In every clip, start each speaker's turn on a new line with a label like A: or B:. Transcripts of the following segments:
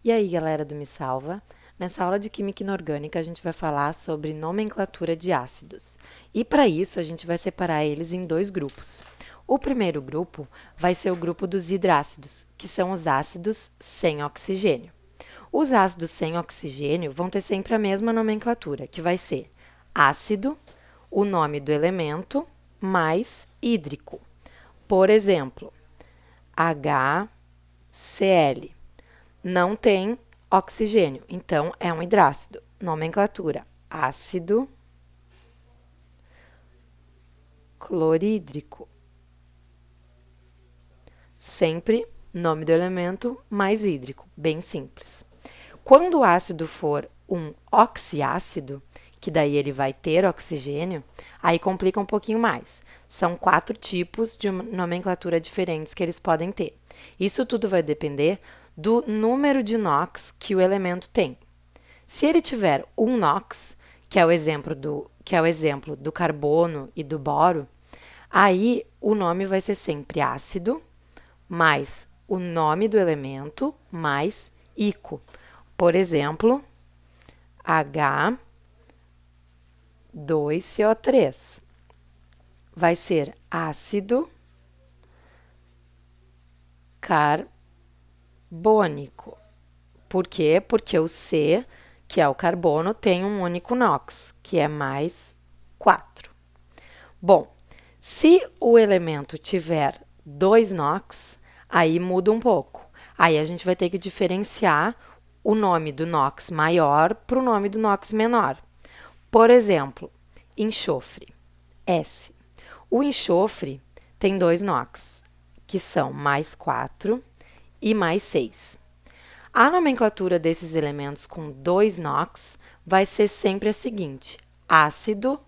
A: E aí, galera do Me Salva? Nessa aula de Química Inorgânica, a gente vai falar sobre nomenclatura de ácidos. E para isso, a gente vai separar eles em dois grupos. O primeiro grupo vai ser o grupo dos hidrácidos, que são os ácidos sem oxigênio. Os ácidos sem oxigênio vão ter sempre a mesma nomenclatura, que vai ser ácido, o nome do elemento, mais hídrico. Por exemplo, HCl. Não tem oxigênio, então é um hidrácido. Nomenclatura: ácido clorídrico. Sempre nome do elemento mais hídrico, bem simples. Quando o ácido for um oxiácido, que daí ele vai ter oxigênio, aí complica um pouquinho mais. São 4 tipos de nomenclatura diferentes que eles podem ter. Isso tudo vai depender do número de NOx que o elemento tem. Se ele tiver um NOx, que é o exemplo do carbono e do boro, aí o nome vai ser sempre ácido mais o nome do elemento mais ico. Por exemplo, H2CO3 vai ser ácido carbônico. Por quê? Porque o C, que é o carbono, tem um único NOx, que é mais 4. Bom, se o elemento tiver 2 NOx, aí muda um pouco. Aí a gente vai ter que diferenciar o nome do NOx maior para o nome do NOx menor. Por exemplo, enxofre, S. O enxofre tem 2 NOx, que são mais 4 e mais 6. A nomenclatura desses elementos com 2 NOx vai ser sempre a seguinte: ácido,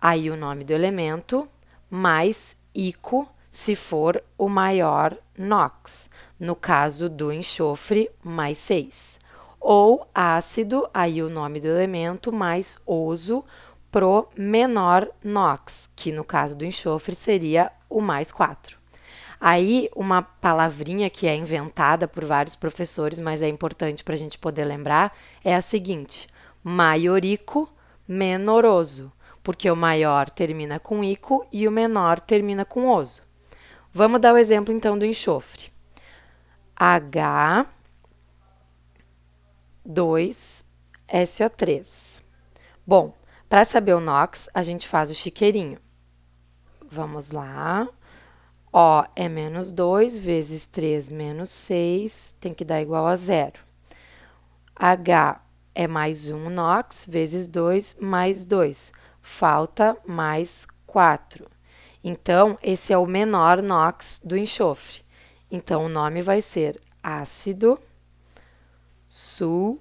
A: aí o nome do elemento, mais ico, se for o maior NOx, no caso do enxofre, mais 6. Ou ácido, aí o nome do elemento, mais oso, pro menor NOx, que no caso do enxofre seria o mais 4. Aí, uma palavrinha que é inventada por vários professores, mas é importante para a gente poder lembrar, é a seguinte: maiorico menoroso, porque o maior termina com ico e o menor termina com oso. Vamos dar o exemplo então do enxofre. H2SO3. Bom, para saber o NOx, a gente faz o chiqueirinho. Vamos lá. O é menos 2 vezes 3 menos 6, tem que dar igual a zero. H é mais 1 NOx vezes 2 mais 2. Falta mais 4. Então, esse é o menor NOx do enxofre. Então, o nome vai ser ácido sulfuroso,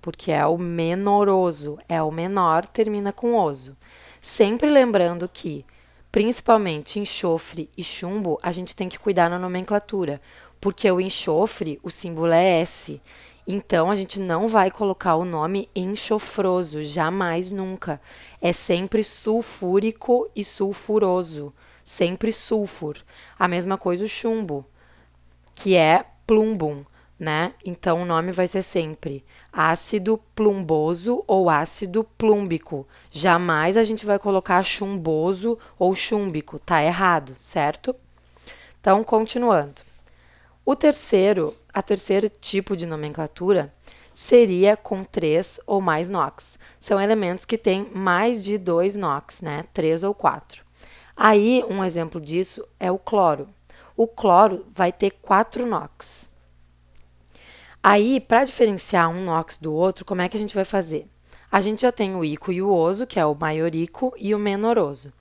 A: porque é o menoroso, é o menor, termina com oso. Sempre lembrando que, principalmente enxofre e chumbo, a gente tem que cuidar na nomenclatura, porque o enxofre, o símbolo é S. Então, a gente não vai colocar o nome enxofroso, jamais, nunca. É sempre sulfúrico e sulfuroso, sempre sulfur. A mesma coisa o chumbo, que é plumbum, né? Então o nome vai ser sempre ácido plumboso ou ácido plúmbico. Jamais a gente vai colocar chumboso ou chúmbico, tá errado, certo? Então, continuando. A terceiro tipo de nomenclatura seria com 3 ou mais NOx. São elementos que têm mais de 2 NOx, né? 3 ou 4. Aí, um exemplo disso é o cloro. O cloro vai ter 4 NOx. Aí, para diferenciar um NOx do outro, como é que a gente vai fazer? A gente já tem o ico e o oso, que é o maiorico e o menoroso.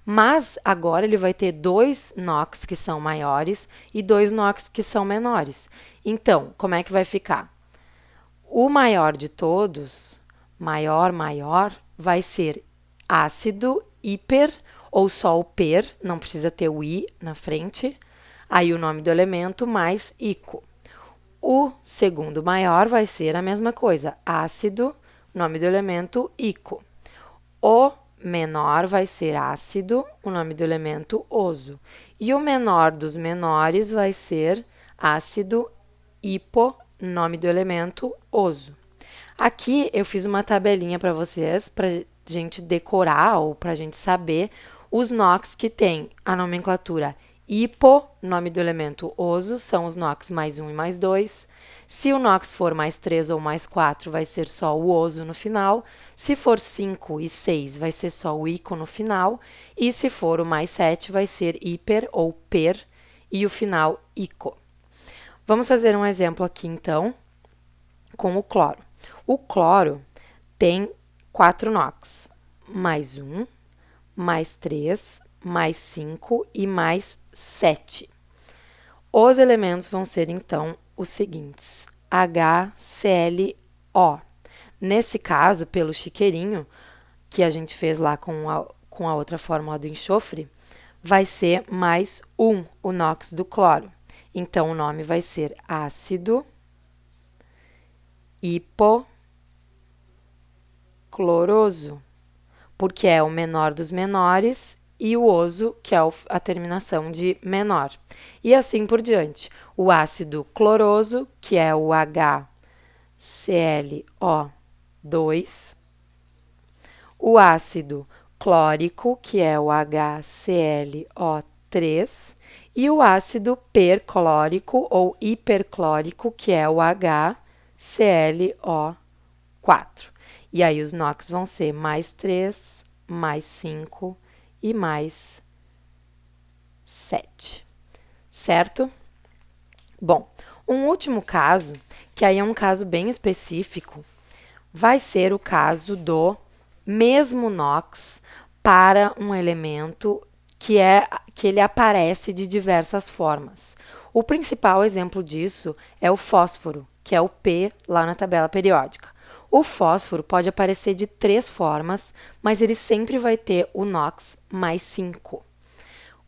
A: Mas agora ele vai ter 2 NOx que são maiores e 2 NOx que são menores. Então, como é que vai ficar? O maior de todos, maior, vai ser ácido hiper ou só o per, não precisa ter o i na frente. Aí o nome do elemento mais ico. O segundo maior vai ser a mesma coisa, ácido, nome do elemento ico. O menor vai ser ácido, o nome do elemento oso. E o menor dos menores vai ser ácido, hipo, nome do elemento, oso. Aqui eu fiz uma tabelinha para vocês, para gente decorar ou para gente saber os NOx que tem a nomenclatura hipo, nome do elemento oso, são os NOx mais 1 e mais 2. Se o NOx for mais 3 ou mais 4, vai ser só o oso no final. Se for 5 e 6, vai ser só o ico no final. E se for o mais 7, vai ser hiper ou per e o final ico. Vamos fazer um exemplo aqui, então, com o cloro. O cloro tem 4 NOx, mais 1, mais 3, mais 5 e mais 7. Os elementos vão ser, então, os seguintes: HClO. Nesse caso, pelo chiqueirinho, que a gente fez lá com a outra fórmula do enxofre, vai ser mais 1, o NOx do cloro. Então, o nome vai ser ácido hipocloroso, porque é o menor dos menores, e o oso, que é a terminação de menor. E assim por diante. O ácido cloroso, que é o HClO2. O ácido clórico, que é o HClO3. E o ácido perclórico ou hiperclórico, que é o HClO4. E aí os NOx vão ser mais 3, mais 5 e mais 7, certo? Bom, um último caso, que aí é um caso bem específico, vai ser o caso do mesmo NOx para um elemento que ele aparece de diversas formas. O principal exemplo disso é o fósforo, que é o P lá na tabela periódica. O fósforo pode aparecer de 3 formas, mas ele sempre vai ter o NOx mais 5.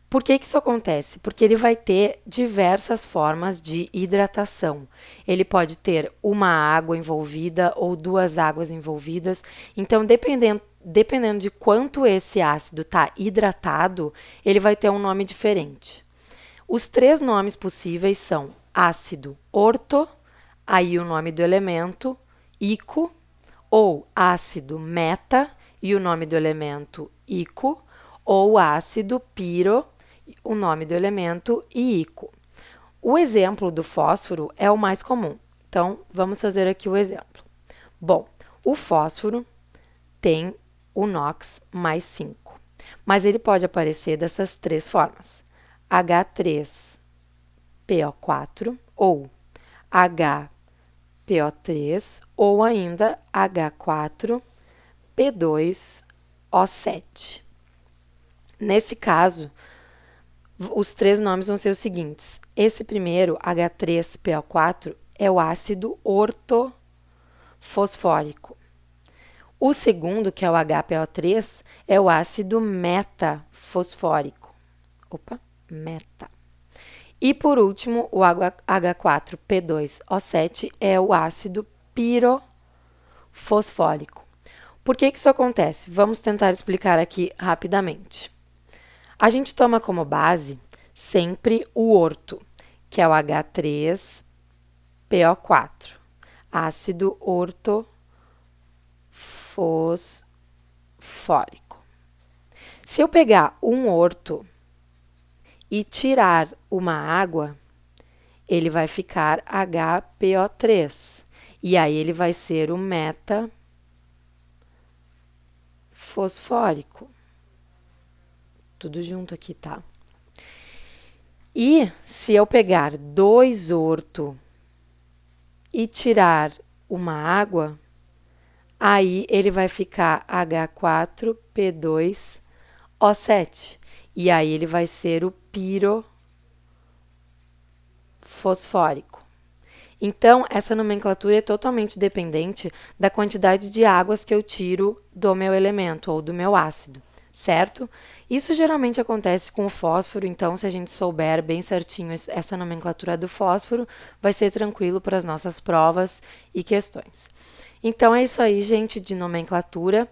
A: Por que isso acontece? Porque ele vai ter diversas formas de hidratação. Ele pode ter uma água envolvida ou 2 águas envolvidas. Então, dependendo de quanto esse ácido está hidratado, ele vai ter um nome diferente. Os 3 nomes possíveis são ácido orto, aí o nome do elemento, ico, ou ácido meta, e o nome do elemento ico, ou ácido piro, o nome do elemento e ico. O exemplo do fósforo é o mais comum. Então, vamos fazer aqui o exemplo. Bom, o fósforo tem o NOx mais 5, mas ele pode aparecer dessas 3 formas: H3PO4 ou HPO3 ou ainda H4P2O7. Nesse caso, os 3 nomes vão ser os seguintes. Esse primeiro, H3PO4, é o ácido ortofosfórico. O segundo, que é o HPO3, é o ácido metafosfórico. Meta. E por último, o H4P2O7 é o ácido pirofosfórico. Por que isso acontece? Vamos tentar explicar aqui rapidamente. A gente toma como base sempre o orto, que é o H3PO4, ácido ortofosfórico. Se eu pegar um orto e tirar uma água, ele vai ficar HPO3. E aí ele vai ser o metafosfórico. Tudo junto aqui, tá? E se eu pegar 2 orto e tirar uma água, aí ele vai ficar H4P2O7. E aí ele vai ser o pirofosfórico. Então, essa nomenclatura é totalmente dependente da quantidade de águas que eu tiro do meu elemento ou do meu ácido, certo? Isso geralmente acontece com o fósforo, então se a gente souber bem certinho essa nomenclatura do fósforo, vai ser tranquilo para as nossas provas e questões. Então é isso aí, gente, de nomenclatura.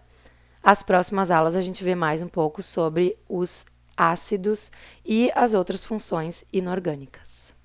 A: As próximas aulas a gente vê mais um pouco sobre os ácidos e as outras funções inorgânicas.